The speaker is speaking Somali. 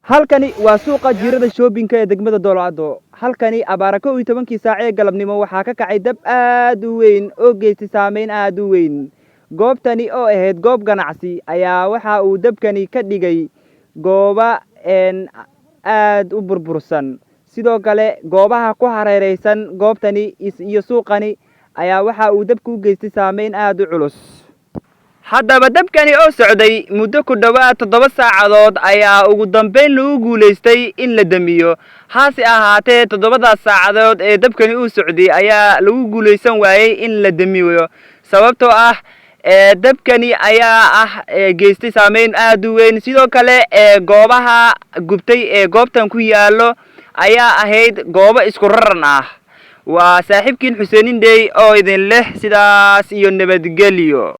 halkani waa suuqa jiirada shopping-ka ee degmada Doolacdo. halkani abaara 12 saac ee galabnimo waxaa ka kacay dab aad u weyn oo geystay saameyn aad u weyn. goobtani oo ahayd goob ganacsi ayaa waxa uu dabkani ka dhigay gooba aad u burbursan. sidoo kale goobaha ku hareeraysan goobtani iyo suuqani ayaa waxa uu dabku u geystay saameyn aad u culus. haddaba dabkani oo socday muddo ku dhawaad 7 saacadood ayaa ugu dambeyn lagu guuleystay in la damiyo. hase ahaatee 7 saacadood ee dabkani uu socday ayaa lagu guuleysan waayay in la damiyo sababtoo ah dabkani ayaa geystay saameyn aad u weyn. sidoo kale goobaha gubtay ee goobtan ku yaalo ayaa ahayd goobo isku raran ah. waa saaxiibkiin Xuseen Indey oo idin leh sidaas iyo nabadgelyo.